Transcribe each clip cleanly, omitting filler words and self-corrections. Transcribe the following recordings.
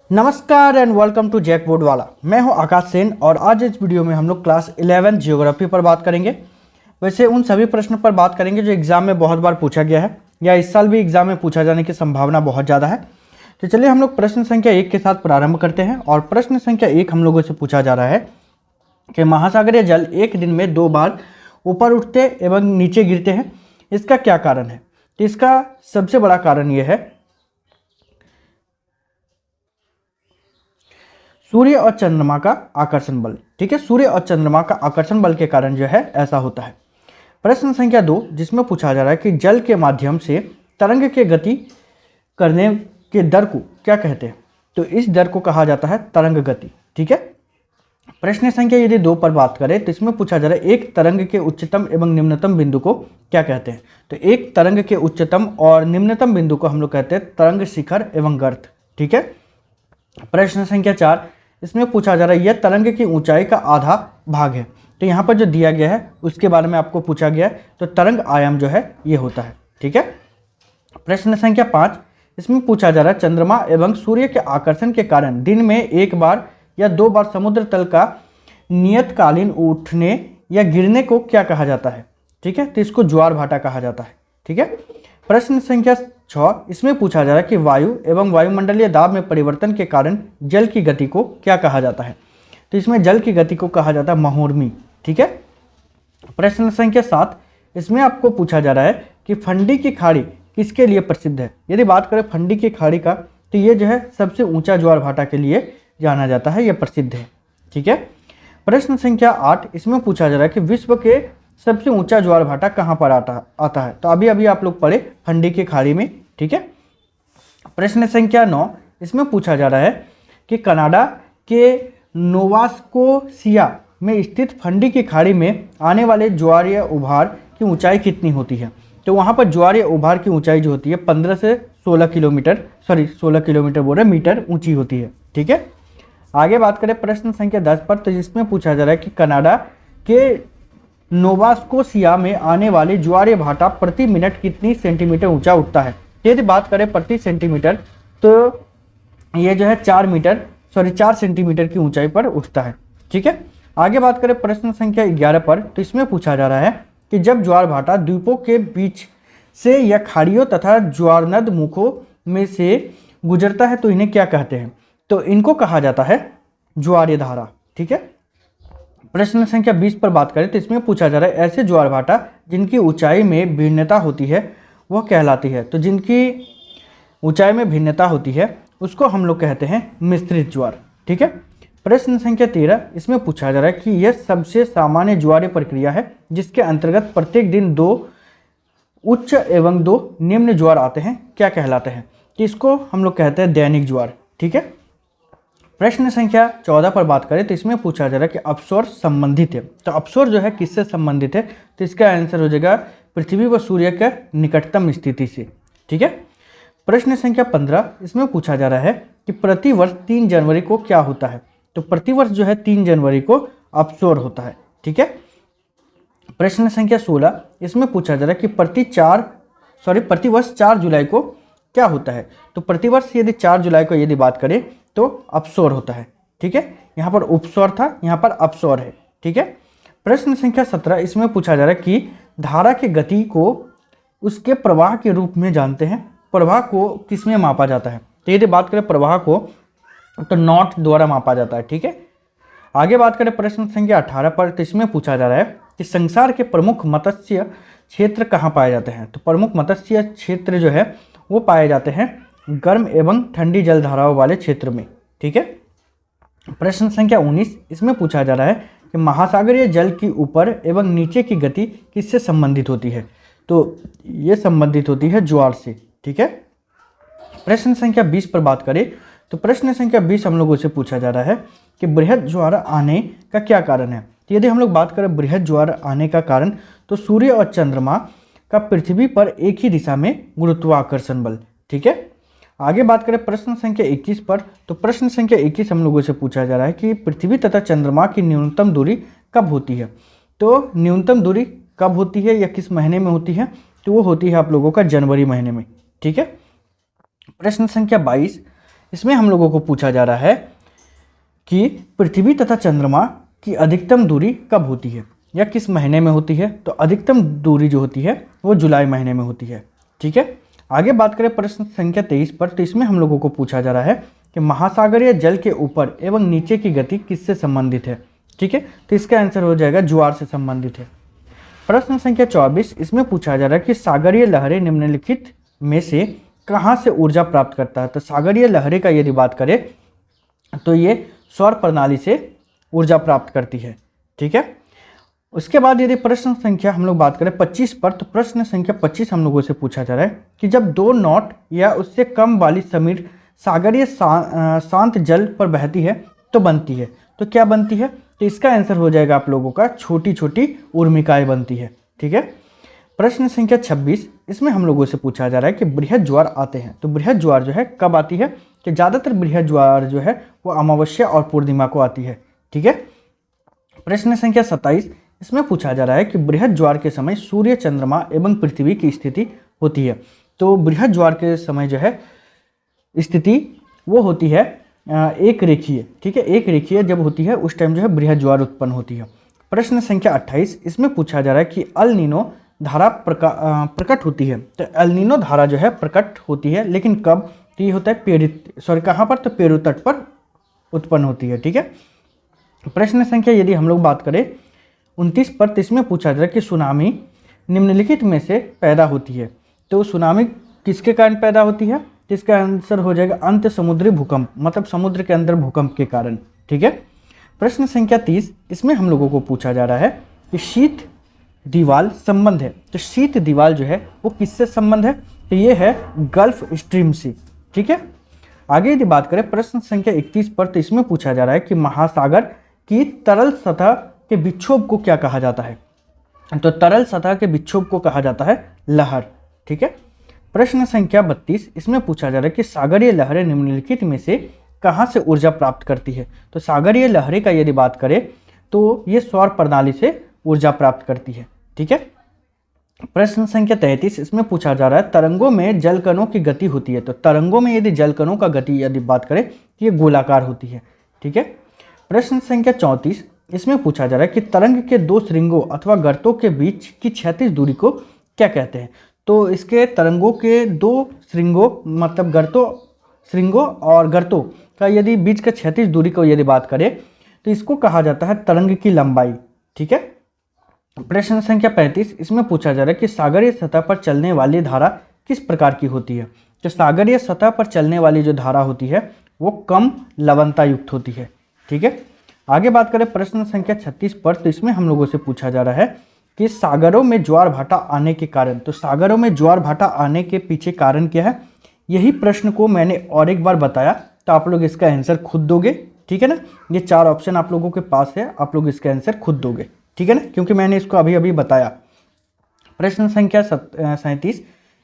नमस्कार and welcome to JAC board वाला। मैं हूं आकाश सेन और आज इस वीडियो में हम लोग क्लास 11 जियोग्राफी पर बात करेंगे। वैसे उन सभी प्रश्नों पर बात करेंगे जो एग्जाम में बहुत बार पूछा गया है या इस साल भी एग्जाम में पूछा जाने की संभावना बहुत ज़्यादा है। तो चलिए हम लोग प्रश्न संख्या 1 के साथ प्रारंभ करते हैं। और प्रश्न संख्या 1 हम लोगों से पूछा जा रहा है कि महासागरीय जल एक दिन में 2 बार ऊपर उठते एवं नीचे गिरते हैं, इसका क्या कारण है। तो इसका सबसे बड़ा कारण यह है सूर्य और चंद्रमा का आकर्षण बल। ठीक है, सूर्य और चंद्रमा का आकर्षण बल के कारण जो है ऐसा होता है। प्रश्न संख्या 2 जिसमें पूछा जा रहा है कि जल के माध्यम से तरंग के गति करने के दर को क्या कहते हैं। तो इस दर को कहा जाता है तरंग गति। ठीक है, प्रश्न संख्या यदि 2 पर बात करें तो इसमें पूछा जा रहा है एक तरंग के उच्चतम एवं निम्नतम बिंदु को क्या कहते हैं। तो एक तरंग के उच्चतम और निम्नतम बिंदु को हम लोग कहते हैं तरंग शिखर एवं गर्त। ठीक है, प्रश्न संख्या 4 इसमें पूछा जा रहा है यह तरंग की ऊंचाई का आधा भाग है। तो यहाँ पर जो दिया गया है उसके बारे में आपको पूछा गया है, तो तरंग आयाम जो है ये होता है। ठीक है, प्रश्न संख्या 5 इसमें पूछा जा रहा है चंद्रमा एवं सूर्य के आकर्षण के कारण दिन में एक बार या 2 बार समुद्र तल का नियतकालीन उठने या गिरने को क्या कहा जाता है। ठीक है, तो इसको ज्वार भाटा कहा जाता है। ठीक है, प्रश्न संख्या 6 इसमें पूछा जा रहा है कि वायु एवं वायुमंडलीय दाब में परिवर्तन के कारण जल की गति को क्या कहा जाता है। तो इसमें जल की गति को कहा जाता है महोर्मी। ठीक है, प्रश्न संख्या 7 इसमें आपको पूछा जा रहा है कि फंडी की खाड़ी किसके लिए प्रसिद्ध है। यदि बात करें फंडी की खाड़ी का तो ये जो है सबसे ऊंचा ज्वार भाटा के लिए जाना जाता है, यह प्रसिद्ध है। ठीक है, प्रश्न संख्या 8 इसमें पूछा जा रहा है कि विश्व के सबसे ऊंचा ज्वार भाटा कहाँ पर आता है। तो अभी अभी आप लोग पढ़े फंडी की खाड़ी में। ठीक है, प्रश्न संख्या 9 इसमें पूछा जा रहा है कि कनाडा के नोवास्कोसिया में स्थित फंडी की खाड़ी में आने वाले ज्वारीय उभार की ऊंचाई कितनी होती है। तो वहाँ पर ज्वारीय उभार की ऊंचाई जो होती है 15 से 16 किलोमीटर 16 किलोमीटर बोल रहे मीटर ऊंची होती है। ठीक है, आगे बात करें प्रश्न संख्या 10 पर, तो जिसमें पूछा जा रहा है कि कनाडा के नोवास्कोसिया में आने वाले ज्वारीय भाटा प्रति मिनट कितनी सेंटीमीटर ऊंचा उठता है। यदि बात करें प्रति सेंटीमीटर तो ये जो है 4 सेंटीमीटर की ऊंचाई पर उठता है। ठीक है, आगे बात करें प्रश्न संख्या 11 पर, तो इसमें पूछा जा रहा है कि जब ज्वार भाटा द्वीपों के बीच से या खाड़ियों तथा ज्वारनद मुखों में से गुजरता है तो इन्हें क्या कहते हैं। तो इनको कहा जाता है ज्वारीय धारा। ठीक है, प्रश्न संख्या 20 पर बात करें तो इसमें पूछा जा रहा है ऐसे ज्वार भाटा जिनकी ऊंचाई में भिन्नता होती है वह कहलाती है। तो जिनकी ऊंचाई में भिन्नता होती है उसको हम लोग कहते हैं मिश्रित ज्वार। ठीक है, प्रश्न संख्या 13 इसमें पूछा जा रहा है कि यह सबसे सामान्य ज्वारीय प्रक्रिया है जिसके अंतर्गत प्रत्येक दिन 2 उच्च एवं 2 निम्न ज्वार आते हैं, क्या कहलाते हैं। तो इसको हम लोग कहते हैं दैनिक ज्वार। ठीक है, प्रश्न संख्या 14 पर बात करें तो इसमें पूछा जा रहा है कि अपसौर संबंधित है। तो अपसौर जो है किससे संबंधित है, तो इसका आंसर हो जाएगा पृथ्वी व सूर्य के निकटतम स्थिति से। ठीक है, प्रश्न संख्या 15 इसमें पूछा जा रहा है कि प्रतिवर्ष 3 जनवरी को क्या होता है। तो प्रतिवर्ष जो है 3 जनवरी को अपसौर होता है। ठीक है, प्रश्न संख्या 16 इसमें पूछा जा रहा है कि प्रतिवर्ष 4 जुलाई को क्या होता है। तो प्रतिवर्ष यदि 4 जुलाई को यदि बात करें तो अपसौर होता है। ठीक है, यहाँ पर उपसौर था, यहाँ पर अपसौर है। ठीक है, प्रश्न संख्या 17 इसमें पूछा जा रहा है कि धारा की गति को उसके प्रवाह के रूप में जानते हैं, प्रवाह को किसमें मापा जाता है। तो यदि बात करें प्रवाह को तो नॉट द्वारा मापा जाता है। ठीक है, आगे बात करें प्रश्न संख्या 18 पर, तो इसमें पूछा जा रहा है कि संसार के प्रमुख मत्स्य क्षेत्र कहाँ पाए जाते हैं। तो प्रमुख मत्स्य क्षेत्र जो है वो पाए जाते हैं गर्म एवं ठंडी जल धाराओं वाले क्षेत्र में। ठीक है, प्रश्न संख्या 19 इसमें पूछा जा रहा है कि महासागरीय जल की ऊपर एवं नीचे की गति किससे संबंधित होती है। तो ये संबंधित होती है ज्वार से। ठीक है, प्रश्न संख्या 20 पर बात करें तो प्रश्न संख्या 20 हम लोगों से पूछा जा रहा है कि बृहद ज्वार आने का क्या कारण है। तो यदि हम लोग बात करें बृहद ज्वार आने का कारण, तो सूर्य और चंद्रमा का पृथ्वी पर एक ही दिशा में गुरुत्वाकर्षण बल। ठीक है, आगे बात करें प्रश्न संख्या 21 पर, तो प्रश्न संख्या 21 हम लोगों से पूछा जा रहा है कि पृथ्वी तथा चंद्रमा की न्यूनतम दूरी कब होती है। तो न्यूनतम दूरी कब होती है या किस महीने में होती है, तो वो होती है आप लोगों का जनवरी महीने में। ठीक है, प्रश्न संख्या 22 इसमें हम लोगों को पूछा जा रहा है कि पृथ्वी तथा चंद्रमा की अधिकतम दूरी कब होती है या किस महीने में होती है। तो अधिकतम दूरी जो होती है वो जुलाई महीने में होती है। ठीक है, आगे बात करें प्रश्न संख्या 23 पर, तो इसमें हम लोगों को पूछा जा रहा है कि महासागरीय जल के ऊपर एवं नीचे की गति किससे संबंधित है। ठीक है, तो इसका आंसर हो जाएगा ज्वार से संबंधित है। प्रश्न संख्या 24, इसमें पूछा जा रहा है कि सागरीय लहरें निम्नलिखित में से कहाँ से ऊर्जा प्राप्त करता है। तो सागरीय लहरें का यदि बात करें तो ये सौर प्रणाली से ऊर्जा प्राप्त करती है। ठीक है, उसके बाद यदि प्रश्न संख्या हम लोग बात करें 25 पर, तो प्रश्न संख्या 25 हम लोगों से पूछा जा रहा है कि जब 2 नॉट या उससे कम वाली समीर सागरीय शांत जल पर बहती है तो बनती है। तो क्या बनती है, तो इसका आंसर हो जाएगा आप लोगों का छोटी छोटी उर्मिकाएं बनती है। ठीक है, प्रश्न संख्या 26, इसमें हम लोगों से पूछा जा रहा है कि बृहद ज्वार आते हैं। तो बृहद ज्वार जो है कब आती है, कि ज़्यादातर बृहद ज्वार जो है वो अमावस्या और पूर्णिमा को आती है। ठीक है, प्रश्न संख्या 27, इसमें पूछा जा रहा है कि बृहद ज्वार के समय सूर्य, चंद्रमा एवं पृथ्वी की स्थिति होती है। तो बृहद ज्वार के समय जो है स्थिति वो होती है एक रेखीय। ठीक है, एक रेखीय जब होती है उस टाइम जो है बृहद ज्वार उत्पन्न होती है। प्रश्न संख्या 28, इसमें पूछा जा रहा है कि अल नीनो धारा प्रकट होती है। तो अल नीनो धारा जो है प्रकट होती है, लेकिन कब, तो ये होता है कहाँ पर, तो पेरू तट पर उत्पन्न होती है। ठीक है, प्रश्न संख्या यदि हम लोग बात करें 29 पर, तो इसमें पूछा जा रहा है कि सुनामी निम्नलिखित में से पैदा होती है। तो सुनामी किसके कारण पैदा होती है, तो इसका आंसर हो जाएगा अंत समुद्री भूकंप, मतलब समुद्र के अंदर भूकंप के कारण। ठीक है, प्रश्न संख्या 30, इसमें हम लोगों को पूछा जा रहा है कि शीत दीवाल संबंध है। तो शीत दीवाल जो है वो किससे संबंध है, तो ये है गल्फ स्ट्रीम से। ठीक है, आगे यदि बात करें प्रश्न संख्या 31 पर, तो इसमें पूछा जा रहा है कि महासागर की तरल सतह के विक्षोभ को क्या कहा जाता है। तो तरल सतह के विक्षोभ को कहा जाता है लहर। ठीक है, प्रश्न संख्या 32, इसमें पूछा जा रहा है कि सागरीय लहरें निम्नलिखित में से कहाँ से ऊर्जा प्राप्त करती है। तो सागरीय लहरें का यदि बात करें तो ये सौर प्रणाली से ऊर्जा प्राप्त करती है। ठीक है, प्रश्न संख्या 33, इसमें पूछा जा रहा है तरंगों में जलकणों की गति होती है। तो तरंगों में यदि जलकणों का गति यदि बात करें तो ये गोलाकार होती है। ठीक है, प्रश्न संख्या 34, इसमें पूछा जा रहा है कि तरंग के 2 श्रृंगों अथवा गर्तों के बीच की क्षैतिज दूरी को क्या कहते हैं। तो इसके तरंगों के 2 श्रृंगों मतलब श्रृंगों और गर्तों का यदि बीच का क्षैतिज दूरी को यदि बात करें तो इसको कहा जाता है तरंग की लंबाई। ठीक है, प्रश्न संख्या 35, इसमें पूछा जा रहा है कि सागरीय सतह पर चलने वाली धारा किस प्रकार की होती है। तो सागरीय सतह पर चलने वाली जो धारा होती है वो कम लवणता युक्त होती है। ठीक है, आगे बात करें प्रश्न संख्या 36 पर, तो इसमें हम लोगों से पूछा जा रहा है कि सागरों में ज्वार भाटा आने के कारण। तो सागरों में ज्वार भाटा आने के पीछे कारण क्या है, यही प्रश्न को मैंने और एक बार बताया, तो आप लोग इसका आंसर खुद दोगे। ठीक है ना, ये 4 ऑप्शन आप लोगों के पास है, आप लोग इसका आंसर खुद दोगे। ठीक है ना, क्योंकि मैंने इसको अभी अभी बताया। प्रश्न संख्या 37,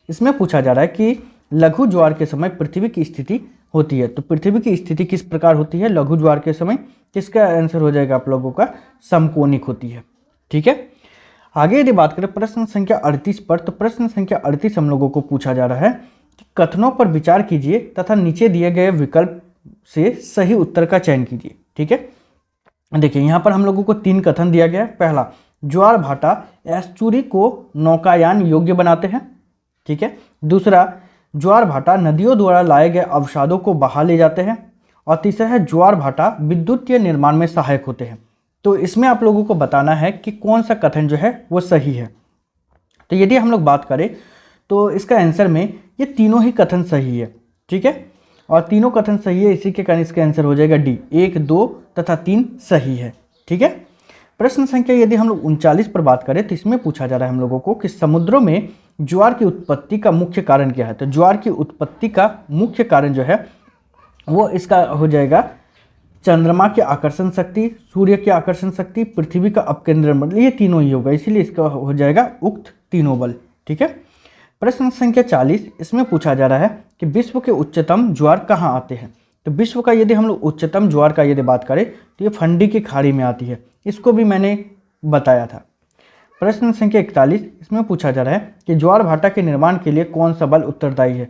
इसमें पूछा जा रहा है कि लघु ज्वार के समय पृथ्वी की स्थिति होती है। तो पृथ्वी की स्थिति किस प्रकार होती है लघु ज्वार के समय, इसका आंसर हो जाएगा आप लोगों का समकोणिक होती है। ठीक है, आगे यदि बात करें प्रश्न संख्या 38 पर, तो प्रश्न संख्या 38 हम लोगों को पूछा जा रहा है कि कथनों पर विचार कीजिए तथा नीचे दिए गए विकल्प से सही उत्तर का चयन कीजिए। ठीक है, देखिए यहाँ पर हम लोगों को 3 कथन दिया गया है। पहला, ज्वार भाटा एस्चुरी को नौकायान योग्य बनाते हैं। ठीक है, दूसरा, ज्वार भाटा नदियों द्वारा लाए गए अवसादों को बहा ले जाते हैं। और तीसरा है, ज्वार भाटा विद्युत के निर्माण में सहायक होते हैं। तो इसमें आप लोगों को बताना है कि कौन सा कथन जो है वो सही है। तो यदि हम लोग बात करें तो इसका आंसर में ये तीनों ही कथन सही है। ठीक है, और तीनों कथन सही है, इसी के कारण इसका आंसर हो जाएगा डी। 1, 2 तथा 3 सही है। ठीक है, प्रश्न संख्या यदि हम लोग 39 पर बात करें तो इसमें पूछा जा रहा है हम लोगों को कि समुद्रों में ज्वार की उत्पत्ति का मुख्य कारण क्या है। तो ज्वार की उत्पत्ति का मुख्य कारण जो है वो इसका हो जाएगा चंद्रमा की आकर्षण शक्ति, सूर्य की आकर्षण शक्ति, पृथ्वी का अपकेंद्रण बल, ये तीनों ही होगा, इसीलिए इसका हो जाएगा उक्त तीनों बल। ठीक है, प्रश्न संख्या 40, इसमें पूछा जा रहा है कि विश्व के उच्चतम ज्वार कहाँ आते हैं। तो विश्व का यदि हम लोग उच्चतम ज्वार का यदि बात करें तो ये फंडी की खाड़ी में आती है, इसको भी मैंने बताया था। प्रश्न संख्या 41, इसमें पूछा जा रहा है कि ज्वार भाटा के निर्माण के लिए कौन सा बल उत्तरदायी है।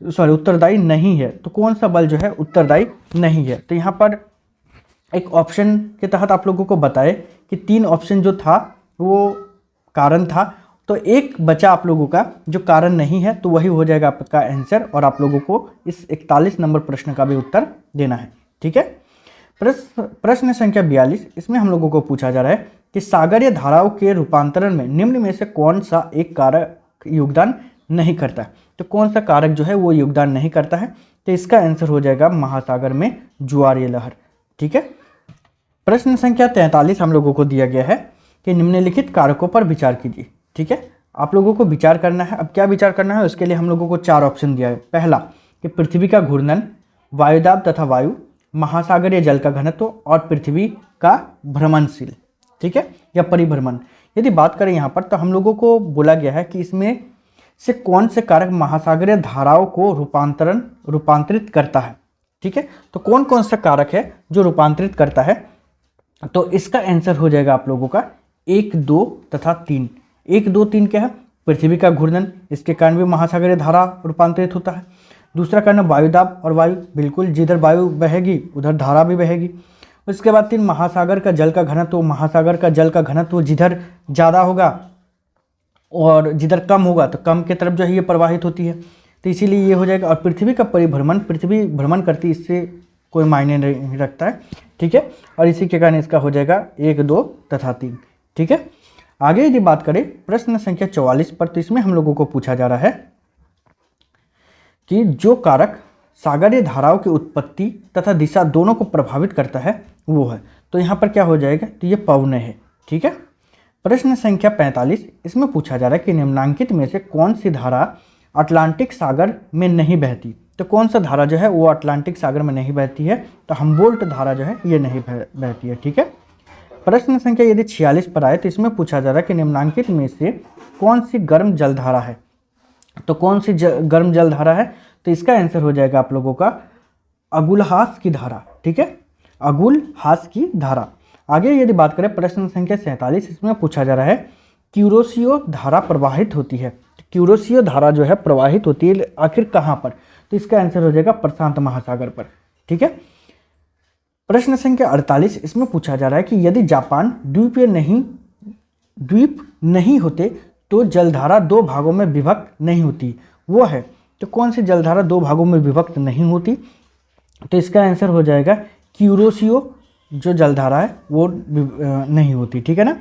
उत्तरदायी नहीं है। तो कौन सा बल जो है उत्तरदायी नहीं है? तो यहाँ पर एक ऑप्शन के तहत आप लोगों को बताए कि 3 ऑप्शन जो था वो कारण था, तो एक बचा आप लोगों का जो कारण नहीं है, तो वही हो जाएगा आपका आंसर, और आप लोगों को इस 41 नंबर प्रश्न का भी उत्तर देना है। ठीक है। प्रश्न संख्या 42, इसमें हम लोगों को पूछा जा रहा है कि सागरीय धाराओं के रूपांतरण में निम्न में से कौन सा एक कारक योगदान नहीं करता है? तो कौन सा कारक जो है वो योगदान नहीं करता है? तो इसका आंसर हो जाएगा महासागर में ज्वारीय लहर। ठीक है। प्रश्न संख्या 43 हम लोगों को दिया गया है कि निम्नलिखित कारकों पर विचार कीजिए। ठीक है, आप लोगों को विचार करना है। अब क्या विचार करना है उसके लिए हम लोगों को 4 ऑप्शन दिया है। पहला कि पृथ्वी का घूर्णन, वायुदाब तथा वायु, महासागरीय जल का घनत्व और पृथ्वी का भ्रमणशील, ठीक है, या परिभ्रमण। यदि बात करें यहाँ पर तो हम लोगों को बोला गया है कि इसमें से कौन से कारक महासागरीय धाराओं को रूपांतरित करता है। ठीक है, तो कौन कौन सा कारक है जो रूपांतरित करता है? तो इसका आंसर हो जाएगा आप लोगों का 1, 2 तथा 3। 1, 2, 3 क्या है? पृथ्वी का घूर्णन, इसके कारण भी महासागरीय धारा रूपांतरित होता है। दूसरा कारण वायुदाब और वायु, बिल्कुल जिधर वायु बहेगी उधर धारा भी बहेगी। उसके बाद 3 महासागर का जल का घनत्व, महासागर का जल का घनत्व जिधर ज़्यादा होगा और जिधर कम होगा तो कम की तरफ जो है ये प्रवाहित होती है, तो इसीलिए ये हो जाएगा। और पृथ्वी का परिभ्रमण, पृथ्वी भ्रमण करती, इससे कोई मायने नहीं रखता है। ठीक है, और इसी के कारण इसका हो जाएगा 1, 2 तथा 3। ठीक है, आगे यदि बात करें प्रश्न संख्या 44 पर, तो इसमें हम लोगों को पूछा जा रहा है कि जो कारक सागरीय धाराओं की उत्पत्ति तथा दिशा दोनों को प्रभावित करता है वो है। तो यहाँ पर क्या हो जाएगा? तो ये पवन है। ठीक है। प्रश्न संख्या 45, इसमें पूछा जा रहा है कि निम्नांकित में से कौन सी धारा अटलांटिक सागर में नहीं बहती? तो कौन सा धारा जो है वो अटलांटिक सागर में नहीं बहती है? तो हम्बोल्ट धारा जो है ये नहीं बहती है। ठीक है। प्रश्न संख्या यदि 46 पर आए तो इसमें पूछा जा रहा है कि निम्नांकित में से कौन सी गर्म जलधारा है? तो कौन सी गर्म जलधारा है? तो इसका आंसर हो जाएगा आप लोगों का अगुलहास की धारा। ठीक है, अगुलहास की धारा। आगे यदि बात करें प्रश्न संख्या 47, इसमें पूछा जा रहा है क्यूरोसियो धारा प्रवाहित होती है। क्यूरोसियो धारा जो है प्रवाहित होती है आखिर कहाँ पर? तो इसका आंसर हो जाएगा प्रशांत महासागर पर। ठीक है। प्रश्न संख्या 48, इसमें पूछा जा रहा है कि यदि जापान द्वीप नहीं होते तो जलधारा 2 भागों में विभक्त नहीं होती, वो है। तो कौन सी जलधारा 2 भागों में विभक्त नहीं होती? तो इसका आंसर हो जाएगा क्यूरोसियो जो जलधारा है वो नहीं होती। ठीक है ना।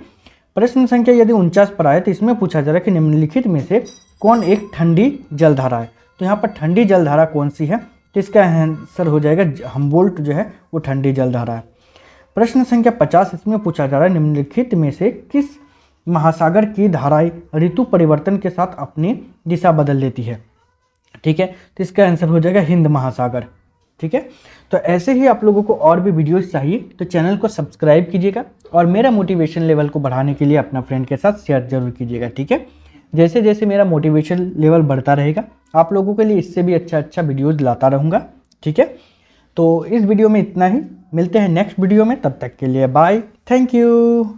प्रश्न संख्या यदि 49 पर आए तो इसमें पूछा जा रहा है कि निम्नलिखित में से कौन एक ठंडी जलधारा है? तो यहाँ पर ठंडी जलधारा कौन सी है? तो इसका आंसर हो जाएगा हम्बोल्ट जो है वो ठंडी जलधारा है। प्रश्न संख्या 50, इसमें पूछा जा रहा है निम्नलिखित में से किस महासागर की धाराएं ऋतु परिवर्तन के साथ अपनी दिशा बदल लेती है? ठीक है, तो इसका आंसर हो जाएगा हिंद महासागर। ठीक है, तो ऐसे ही आप लोगों को और भी वीडियोस चाहिए तो चैनल को सब्सक्राइब कीजिएगा और मेरा मोटिवेशन लेवल को बढ़ाने के लिए अपना फ्रेंड के साथ शेयर जरूर कीजिएगा। ठीक है, जैसे जैसे मेरा मोटिवेशन लेवल बढ़ता रहेगा आप लोगों के लिए इससे भी अच्छा वीडियोज़ लाता रहूँगा। ठीक है, तो इस वीडियो में इतना ही, मिलते हैं नेक्स्ट वीडियो में, तब तक के लिए बाय, थैंक यू।